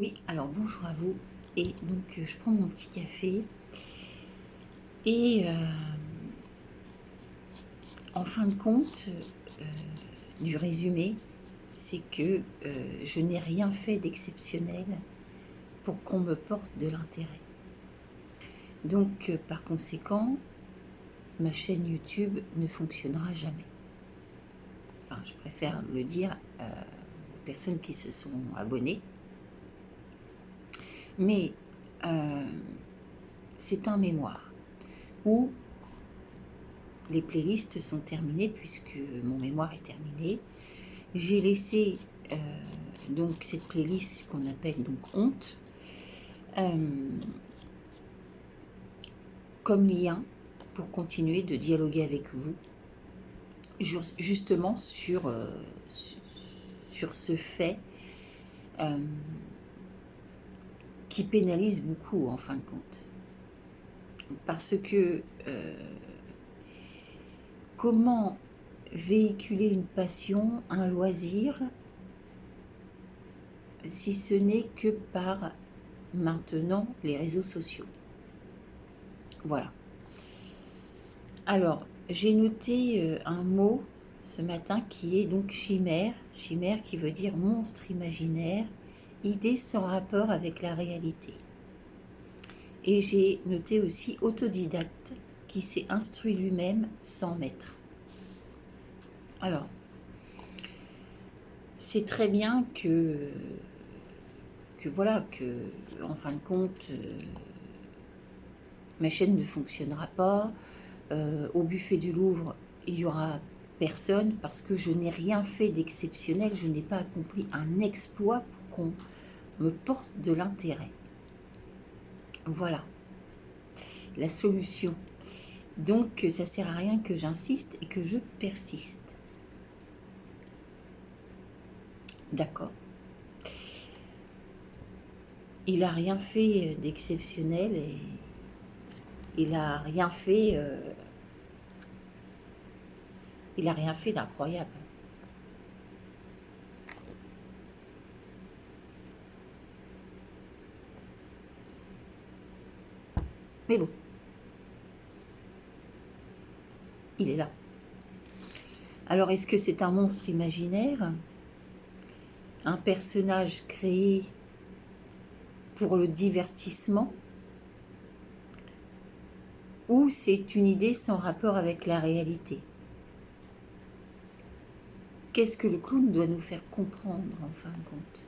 Oui, alors bonjour à vous. Et donc je prends mon petit café et en fin de compte, du résumé, c'est que je n'ai rien fait d'exceptionnel pour qu'on me porte de l'intérêt. Donc par conséquent, ma chaîne YouTube ne fonctionnera jamais. Enfin, je préfère le dire aux personnes qui se sont abonnées. Mais c'est un mémoire où les playlists sont terminées puisque mon mémoire est terminé. J'ai laissé donc cette playlist qu'on appelle donc honte comme lien pour continuer de dialoguer avec vous justement sur ce fait qui pénalise beaucoup en fin de compte. Parce que comment véhiculer une passion, un loisir, si ce n'est que par maintenant les réseaux sociaux. Voilà. Alors, j'ai noté un mot ce matin qui est donc chimère. Chimère qui veut dire monstre imaginaire, idée sans rapport avec la réalité. Et j'ai noté aussi autodidacte qui s'est instruit lui-même sans maître. Alors, c'est très bien que voilà, que en fin de compte, ma chaîne ne fonctionnera pas. Au buffet du Louvre, il y aura personne parce que je n'ai rien fait d'exceptionnel, je n'ai pas accompli un exploit pour qu'on me porte de l'intérêt. Voilà la solution. Donc ça sert à rien que j'insiste et que je persiste. D'accord. Il n'a rien fait d'exceptionnel et il n'a rien fait d'incroyable. Mais bon, il est là. Alors est-ce que c'est un monstre imaginaire? Un personnage créé pour le divertissement? Ou c'est une idée sans rapport avec la réalité? Qu'est-ce que le clown doit nous faire comprendre en fin de compte?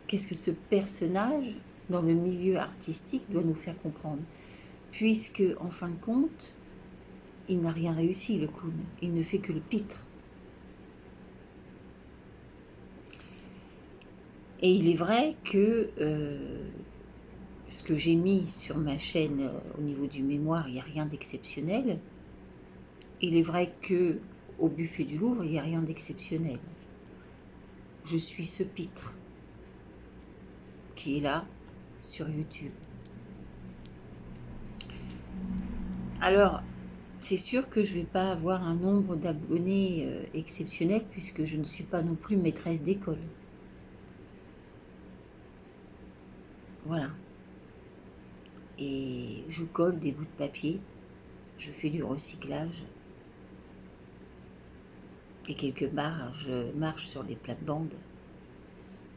Qu'est-ce que ce personnage dans le milieu artistique doit nous faire comprendre? Puisque en fin de compte, il n'a rien réussi, le clown. Il ne fait que le pitre. Et il est vrai que ce que j'ai mis sur ma chaîne au niveau du mémoire, il n'y a rien d'exceptionnel. Il est vrai que au buffet du Louvre, il n'y a rien d'exceptionnel. Je suis ce pitre qui est là sur YouTube. Alors, c'est sûr que je ne vais pas avoir un nombre d'abonnés exceptionnel puisque je ne suis pas non plus maîtresse d'école. Voilà. Et je colle des bouts de papier, je fais du recyclage. Et quelque part, je marche sur les plates-bandes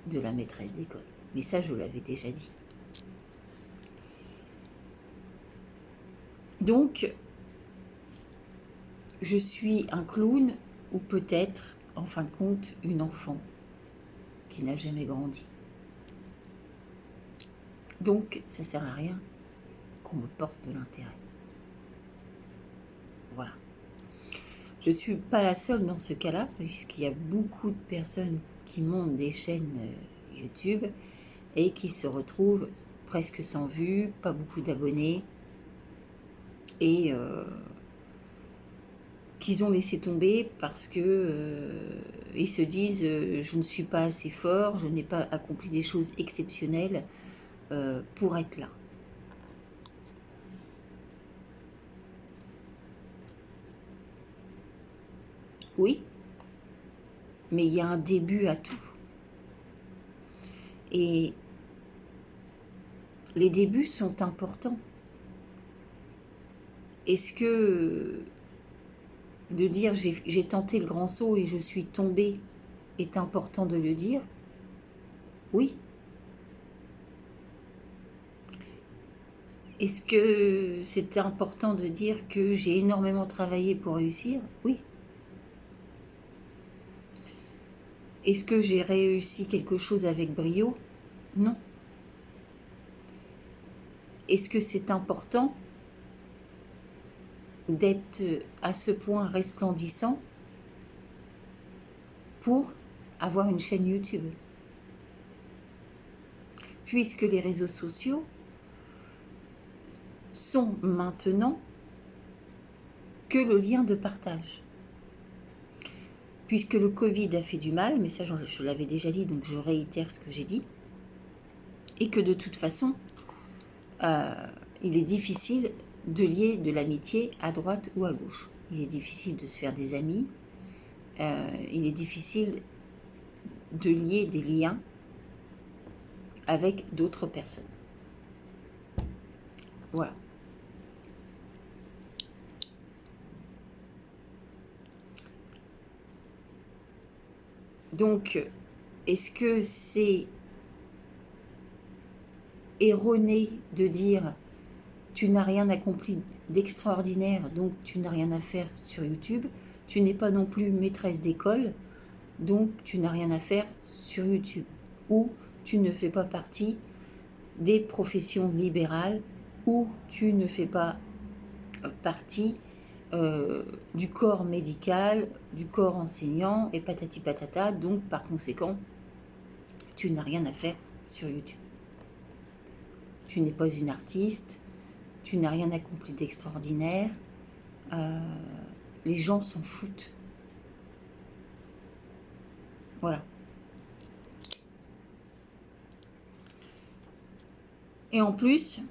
de la maîtresse d'école. Mais ça, je l'avais déjà dit. Donc, je suis un clown ou peut-être, en fin de compte, une enfant qui n'a jamais grandi. Donc, ça ne sert à rien qu'on me porte de l'intérêt. Voilà. Je ne suis pas la seule dans ce cas-là, puisqu'il y a beaucoup de personnes qui montent des chaînes YouTube et qui se retrouvent presque sans vues, pas beaucoup d'abonnés, et qu'ils ont laissé tomber parce que ils se disent je ne suis pas assez fort, je n'ai pas accompli des choses exceptionnelles pour être là. Oui, mais il y a un début à tout. Et les débuts sont importants. Est-ce que de dire j'ai tenté le grand saut et je suis tombée est important de le dire? Oui. Est-ce que c'est important de dire que j'ai énormément travaillé pour réussir? Oui. Est-ce que j'ai réussi quelque chose avec brio? Non. Est-ce que c'est important d'être à ce point resplendissant pour avoir une chaîne YouTube? Puisque les réseaux sociaux sont maintenant que le lien de partage. Puisque le Covid a fait du mal, mais ça je l'avais déjà dit, donc je réitère ce que j'ai dit, et que de toute façon, il est difficile de lier de l'amitié à droite ou à gauche. Il est difficile de se faire des amis, il est difficile de lier des liens avec d'autres personnes. Voilà. Donc, est-ce que c'est erroné de dire tu n'as rien accompli d'extraordinaire, donc tu n'as rien à faire sur YouTube, tu n'es pas non plus maîtresse d'école, donc tu n'as rien à faire sur YouTube, ou tu ne fais pas partie des professions libérales, ou tu ne fais pas partie du corps médical, du corps enseignant, et patati patata, donc par conséquent, tu n'as rien à faire sur YouTube. Tu n'es pas une artiste, tu n'as rien accompli d'extraordinaire, les gens s'en foutent. Voilà. Et en plus,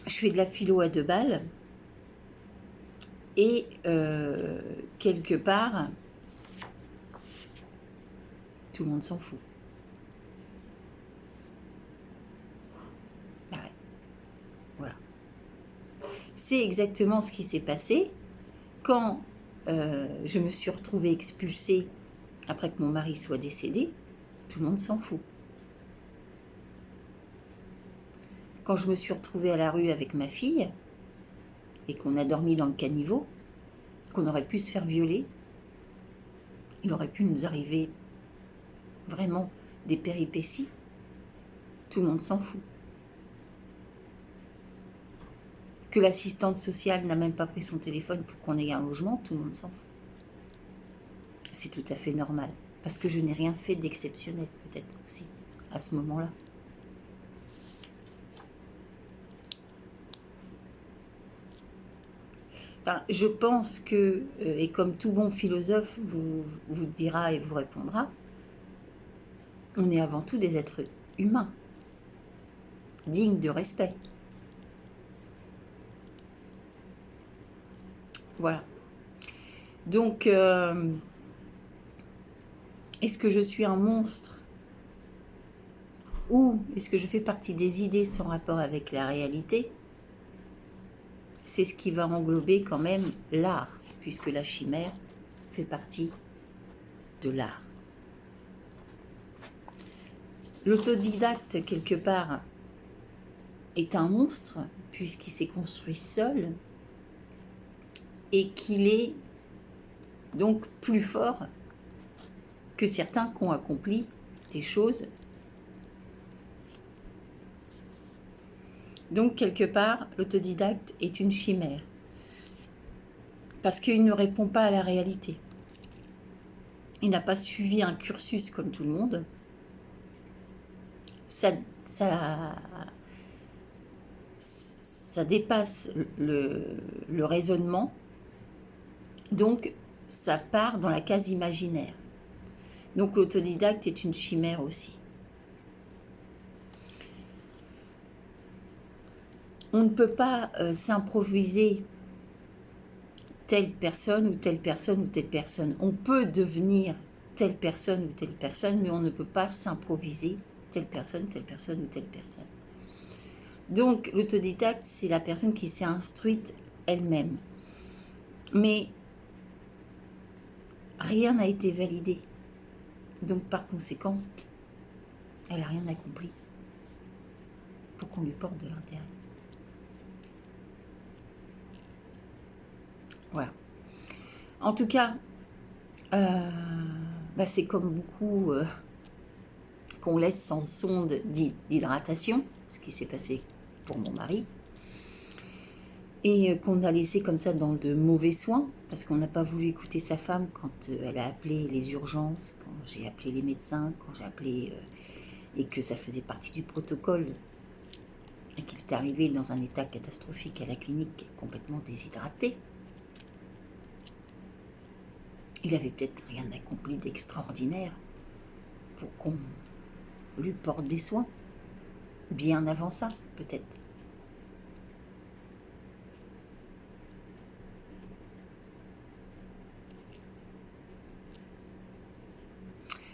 je fais de la philo à 2 balles, et quelque part, tout le monde s'en fout. Ouais. Voilà. C'est exactement ce qui s'est passé quand je me suis retrouvée expulsée après que mon mari soit décédé. Tout le monde s'en fout. Quand je me suis retrouvée à la rue avec ma fille et qu'on a dormi dans le caniveau, qu'on aurait pu se faire violer, il aurait pu nous arriver vraiment des péripéties, tout le monde s'en fout. Que l'assistante sociale n'a même pas pris son téléphone pour qu'on ait un logement, tout le monde s'en fout. C'est tout à fait normal, parce que je n'ai rien fait d'exceptionnel peut-être aussi, à ce moment-là. Enfin, je pense que, et comme tout bon philosophe vous dira et vous répondra, on est avant tout des êtres humains, dignes de respect. Voilà. Donc, est-ce que je suis un monstre? Ou est-ce que je fais partie des idées sans rapport avec la réalité? C'est ce qui va englober quand même l'art, puisque la chimère fait partie de l'art. L'autodidacte, quelque part, est un monstre, puisqu'il s'est construit seul, et qu'il est donc plus fort que certains qui ont accompli des choses. Donc, quelque part, l'autodidacte est une chimère, parce qu'il ne répond pas à la réalité. Il n'a pas suivi un cursus comme tout le monde. Ça dépasse le raisonnement, donc ça part dans la case imaginaire. Donc l'autodidacte est une chimère aussi. On ne peut pas s'improviser telle personne ou telle personne ou telle personne. On peut devenir telle personne ou telle personne, mais on ne peut pas s'improviser telle personne ou telle personne. Donc, l'autodidacte, c'est la personne qui s'est instruite elle-même. Mais rien n'a été validé. Donc, par conséquent, elle n'a rien accompli pour qu'on lui porte de l'intérêt. Voilà. En tout cas, c'est comme beaucoup qu'on laisse sans sonde d'hydratation, ce qui s'est passé pour mon mari, et qu'on a laissé comme ça dans de mauvais soins, parce qu'on n'a pas voulu écouter sa femme quand elle a appelé les urgences, quand j'ai appelé les médecins, quand j'ai appelé, et que ça faisait partie du protocole, et qu'il est arrivé dans un état catastrophique à la clinique, complètement déshydraté. Il avait peut-être rien accompli d'extraordinaire pour qu'on lui porte des soins. Bien avant ça, peut-être.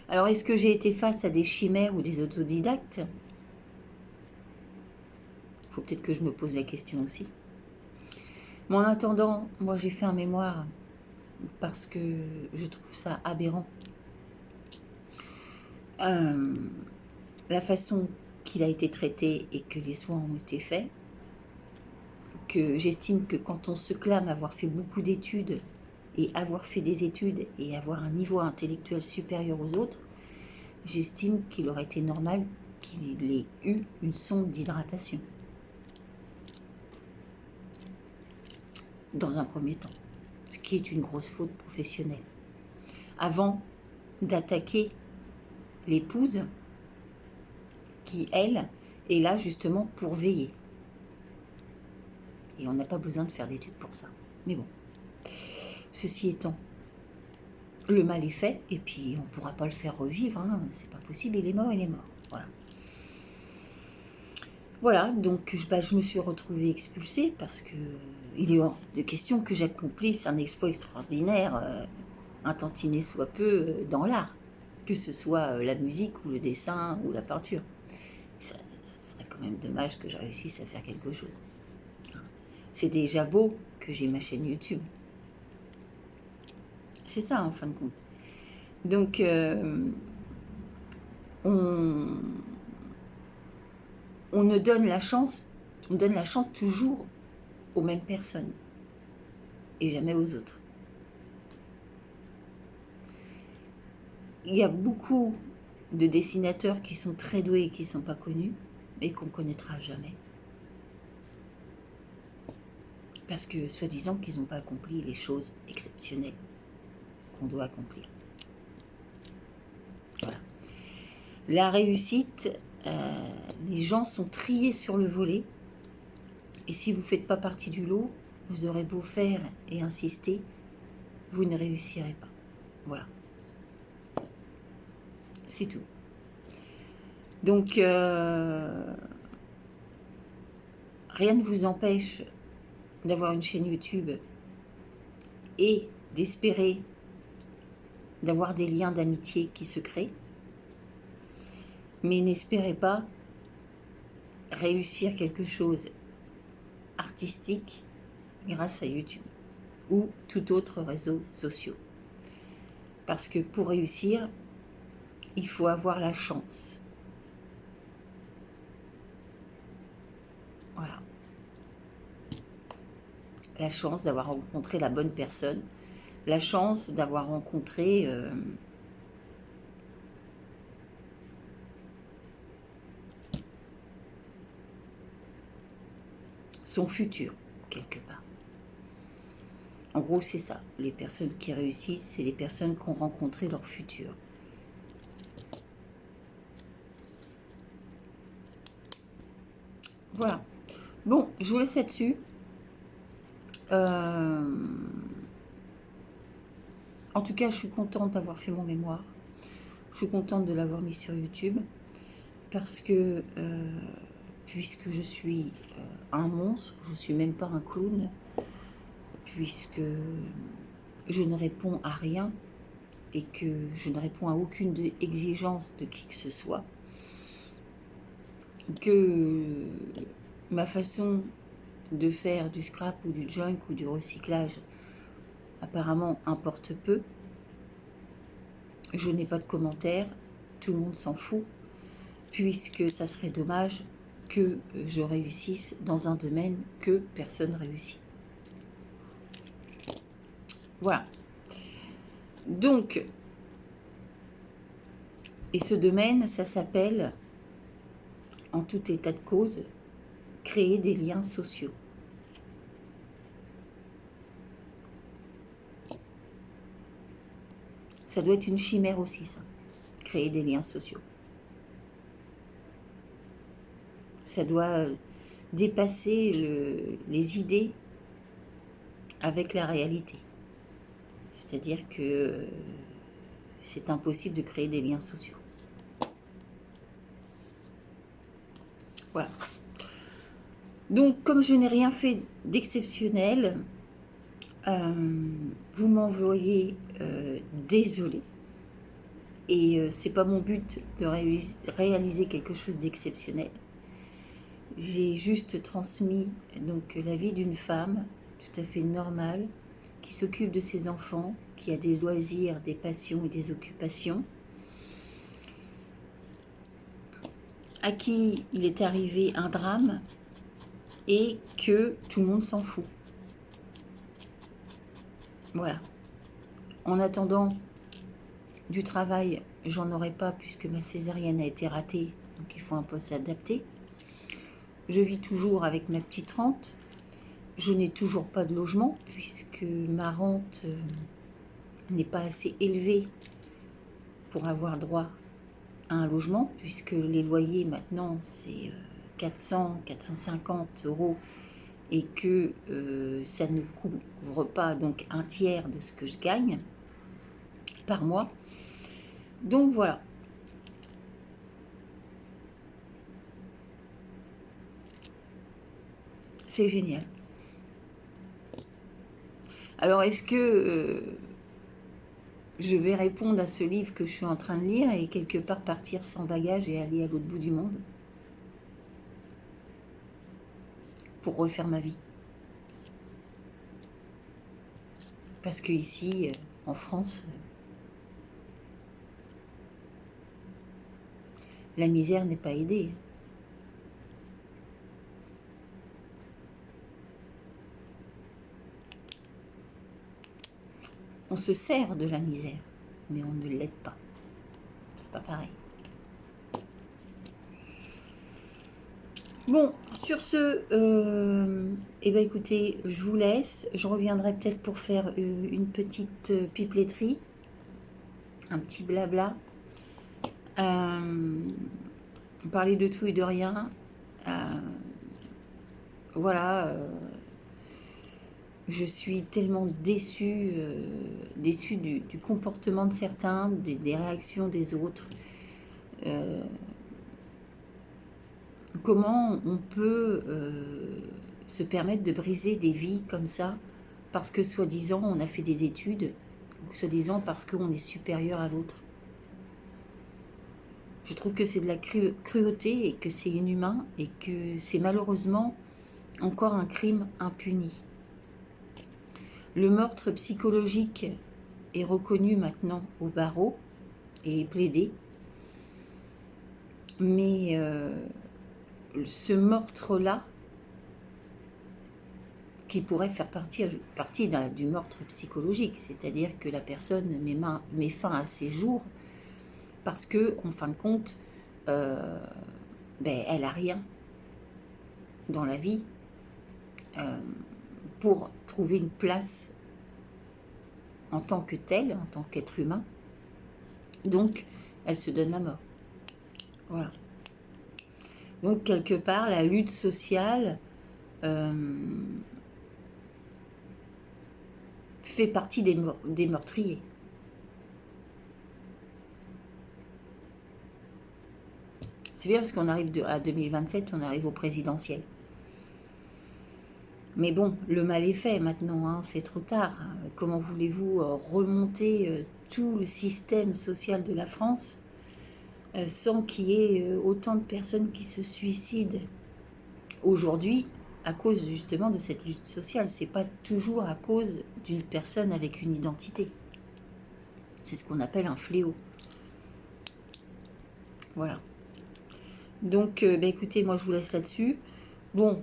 Alors, est-ce que j'ai été face à des chimères ou des autodidactes? Il faut peut-être que je me pose la question aussi. Mais en attendant, moi j'ai fait un mémoire parce que je trouve ça aberrant. La façon qu'il a été traité et que les soins ont été faits, que j'estime que quand on se clame avoir fait beaucoup d'études et avoir fait des études et avoir un niveau intellectuel supérieur aux autres, j'estime qu'il aurait été normal qu'il ait eu une sonde d'hydratation. Dans un premier temps, ce qui est une grosse faute professionnelle. Avant d'attaquer l'épouse qui, elle, est là justement pour veiller. Et on n'a pas besoin de faire d'études pour ça. Mais bon, ceci étant, le mal est fait, et puis on ne pourra pas le faire revivre, hein, c'est pas possible, il est mort, voilà. Voilà, donc je me suis retrouvée expulsée parce que il est hors de question que j'accomplisse un exploit extraordinaire, un tantinet soit peu, dans l'art, que ce soit la musique ou le dessin ou la peinture. Ça serait quand même dommage que je réussisse à faire quelque chose. C'est déjà beau que j'ai ma chaîne YouTube. C'est ça en fin de compte. Donc, on ne donne la chance, on donne la chance toujours aux mêmes personnes et jamais aux autres. Il y a beaucoup de dessinateurs qui sont très doués et qui ne sont pas connus et qu'on ne connaîtra jamais. Parce que, soi-disant, qu'ils n'ont pas accompli les choses exceptionnelles qu'on doit accomplir. Voilà. La réussite, les gens sont triés sur le volet. Et si vous ne faites pas partie du lot, vous aurez beau faire et insister, vous ne réussirez pas. Voilà. C'est tout. Donc, rien ne vous empêche d'avoir une chaîne YouTube et d'espérer d'avoir des liens d'amitié qui se créent. Mais n'espérez pas réussir quelque chose artistique grâce à YouTube ou tout autre réseau social. Parce que pour réussir, il faut avoir la chance. Voilà. La chance d'avoir rencontré la bonne personne, la chance d'avoir rencontré son futur, quelque part. En gros, c'est ça. Les personnes qui réussissent, c'est les personnes qui ont rencontré leur futur. Voilà. Bon, je vous laisse là-dessus. En tout cas, je suis contente d'avoir fait mon mémoire. Je suis contente de l'avoir mis sur YouTube. Parce que, puisque je suis un monstre, je ne suis même pas un clown, puisque je ne réponds à rien et que je ne réponds à aucune exigence de qui que ce soit, que ma façon de faire du scrap ou du junk ou du recyclage apparemment importe peu. Je n'ai pas de commentaires, tout le monde s'en fout, puisque ça serait dommage que je réussisse dans un domaine que personne réussit. Voilà. Donc, et ce domaine, ça s'appelle, en tout état de cause, créer des liens sociaux. Ça doit être une chimère aussi, ça. Créer des liens sociaux. Ça doit dépasser les idées avec la réalité. C'est-à-dire que c'est impossible de créer des liens sociaux. Voilà. Donc, comme je n'ai rien fait d'exceptionnel, vous m'envoyez désolé. Et c'est pas mon but de réaliser quelque chose d'exceptionnel. J'ai juste transmis donc la vie d'une femme tout à fait normale, qui s'occupe de ses enfants, qui a des loisirs, des passions et des occupations, à qui il est arrivé un drame et que tout le monde s'en fout. Voilà. En attendant du travail, j'en aurai pas puisque ma césarienne a été ratée, donc il faut un peu s'adapter. Je vis toujours avec ma petite rente. Je n'ai toujours pas de logement puisque ma rente n'est pas assez élevée pour avoir droit à un logement, puisque les loyers maintenant c'est 400, 450 € et que ça ne couvre pas donc un tiers de ce que je gagne par mois. Donc voilà. C'est génial. Alors est-ce que je vais répondre à ce livre que je suis en train de lire et quelque part partir sans bagage et aller à l'autre bout du monde pour refaire ma vie? Parce que ici, en France, la misère n'est pas aidée. On se sert de la misère, mais on ne l'aide pas. C'est pas pareil. Bon, sur ce, eh ben écoutez, je vous laisse. Je reviendrai peut-être pour faire une petite pipeleterie, un petit blabla. Parler de tout et de rien. Voilà. Je suis tellement déçue, déçue du comportement de certains, des réactions des autres. Comment on peut se permettre de briser des vies comme ça, parce que soi-disant on a fait des études, soi-disant parce qu'on est supérieur à l'autre. Je trouve que c'est de la cruauté et que c'est inhumain et que c'est malheureusement encore un crime impuni. Le meurtre psychologique est reconnu maintenant au barreau et est plaidé. Mais ce meurtre-là, qui pourrait faire partie du meurtre psychologique, c'est-à-dire que la personne met fin à ses jours parce que, en fin de compte, elle n'a rien dans la vie pour trouver une place en tant que telle, en tant qu'être humain. Donc, elle se donne la mort. Voilà. Donc, quelque part, la lutte sociale fait partie des meurtriers. C'est bien parce qu'on arrive à 2027, on arrive au présidentiel. Mais bon, le mal est fait maintenant, hein, c'est trop tard. Comment voulez-vous remonter tout le système social de la France sans qu'il y ait autant de personnes qui se suicident aujourd'hui à cause justement de cette lutte sociale. C'est pas toujours à cause d'une personne avec une identité. C'est ce qu'on appelle un fléau. Voilà. Donc, bah, écoutez, moi je vous laisse là-dessus. Bon,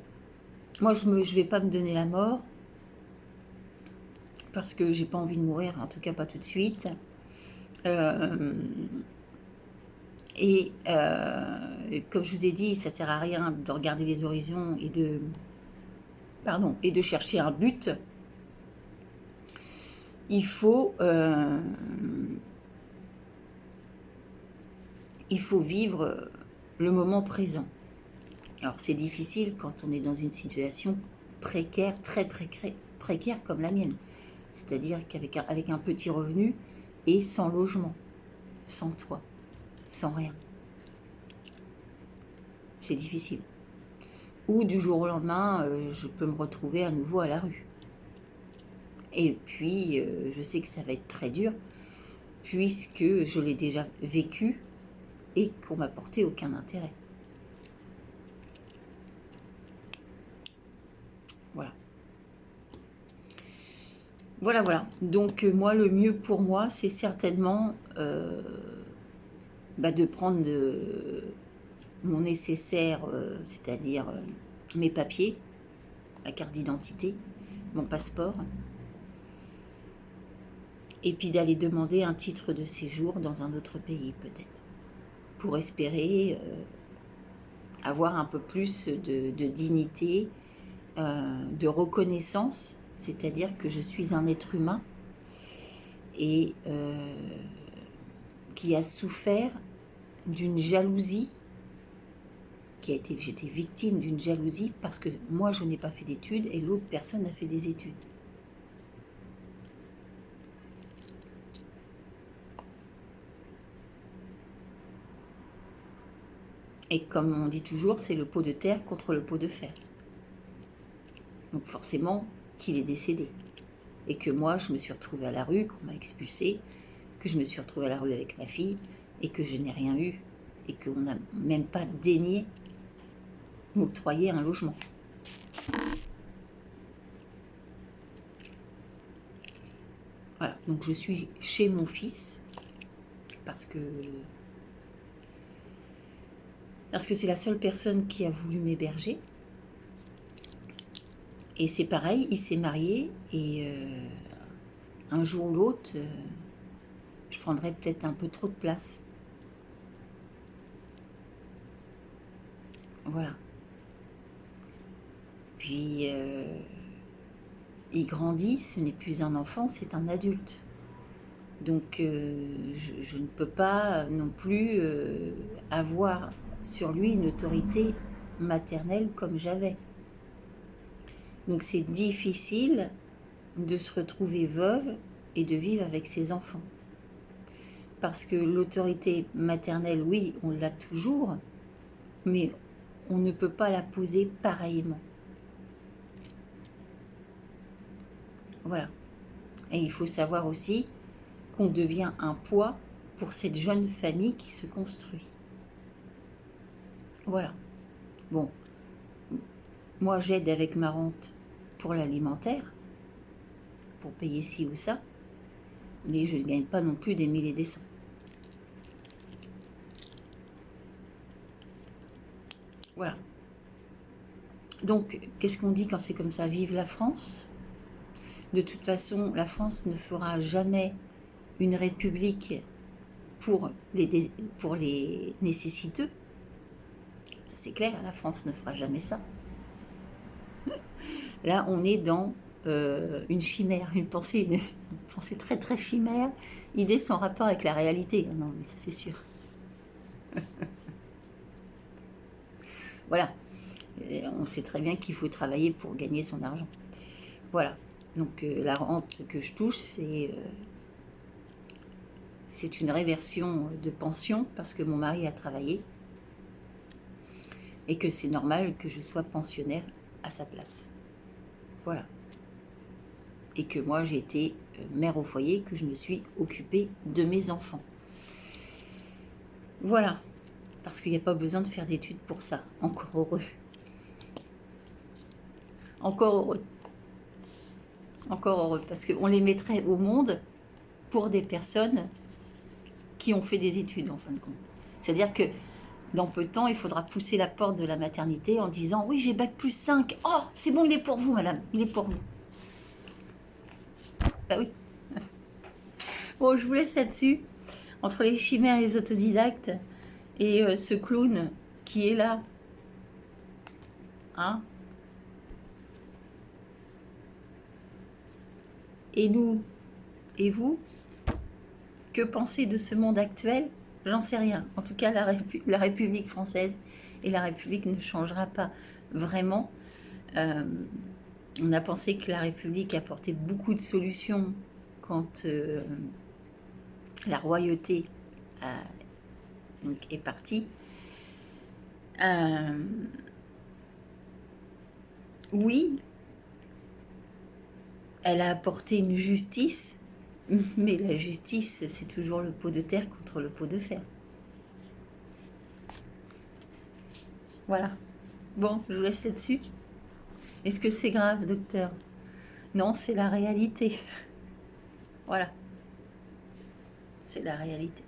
moi je vais pas me donner la mort parce que j'ai pas envie de mourir, en tout cas pas tout de suite. Et comme je vous ai dit, ça sert à rien de regarder les horizons et de chercher un but. Il faut vivre le moment présent. Alors c'est difficile quand on est dans une situation précaire, très précaire comme la mienne. C'est-à-dire qu'avec un petit revenu et sans logement, sans toit, sans rien. C'est difficile. Ou du jour au lendemain, je peux me retrouver à nouveau à la rue. Et puis, je sais que ça va être très dur, puisque je l'ai déjà vécu et qu'on m'a porté aucun intérêt. Voilà. Voilà, voilà. Donc, moi, le mieux pour moi, c'est certainement de prendre mon nécessaire, c'est-à-dire mes papiers, ma carte d'identité, mon passeport, et puis d'aller demander un titre de séjour dans un autre pays, peut-être, pour espérer avoir un peu plus de dignité, de reconnaissance, c'est-à-dire que je suis un être humain et qui a souffert d'une jalousie, j'étais victime d'une jalousie parce que moi je n'ai pas fait d'études et l'autre personne a fait des études. Et comme on dit toujours, c'est le pot de terre contre le pot de fer. Donc forcément qu'il est décédé. Et que moi, je me suis retrouvée à la rue, qu'on m'a expulsée, que je me suis retrouvée à la rue avec ma fille, et que je n'ai rien eu, et qu'on n'a même pas daigné m'octroyer un logement. Voilà, donc je suis chez mon fils, parce que c'est la seule personne qui a voulu m'héberger. Et c'est pareil, il s'est marié et un jour ou l'autre, je prendrais peut-être un peu trop de place. Voilà. Puis il grandit, ce n'est plus un enfant, c'est un adulte. Donc je ne peux pas non plus avoir sur lui une autorité maternelle comme j'avais. Donc c'est difficile de se retrouver veuve et de vivre avec ses enfants. Parce que l'autorité maternelle, oui, on l'a toujours, mais on ne peut pas la poser pareillement. Voilà. Et il faut savoir aussi qu'on devient un poids pour cette jeune famille qui se construit. Voilà. Bon, moi j'aide avec ma rente pour l'alimentaire, pour payer ci ou ça, mais je ne gagne pas non plus des mille et des cents. Voilà. Donc, qu'est-ce qu'on dit quand c'est comme ça? Vive la France! De toute façon, la France ne fera jamais une république pour les nécessiteux. Ça c'est clair, la France ne fera jamais ça. Là, on est dans une chimère, une pensée très très chimère, idée sans rapport avec la réalité. Non, mais ça c'est sûr. Voilà. On sait très bien qu'il faut travailler pour gagner son argent. Voilà. Donc la rente que je touche, c'est une réversion de pension parce que mon mari a travaillé et que c'est normal que je sois pensionnaire à sa place. Voilà. Et que moi, j'ai été mère au foyer, que je me suis occupée de mes enfants. Voilà. Parce qu'il n'y a pas besoin de faire d'études pour ça. Encore heureux. Encore heureux. Encore heureux. Parce qu'on les mettrait au monde pour des personnes qui ont fait des études, en fin de compte. C'est-à-dire que dans peu de temps, il faudra pousser la porte de la maternité en disant « Oui, j'ai bac plus 5. Oh, c'est bon, il est pour vous, madame. Il est pour vous. » Bah oui. Bon, je vous laisse là-dessus. Entre les chimères et les autodidactes et ce clown qui est là. Hein? Et nous, et vous, que pensez de ce monde actuel? J'en sais rien. En tout cas, la République française et la République ne changera pas vraiment. On a pensé que la République apportait beaucoup de solutions quand la royauté est partie. Oui, elle a apporté une justice, mais la justice, c'est toujours le pot de terre contre le pot de fer. Voilà. Bon, je vous laisse là-dessus. Est-ce que c'est grave, docteur? Non, c'est la réalité. Voilà. C'est la réalité.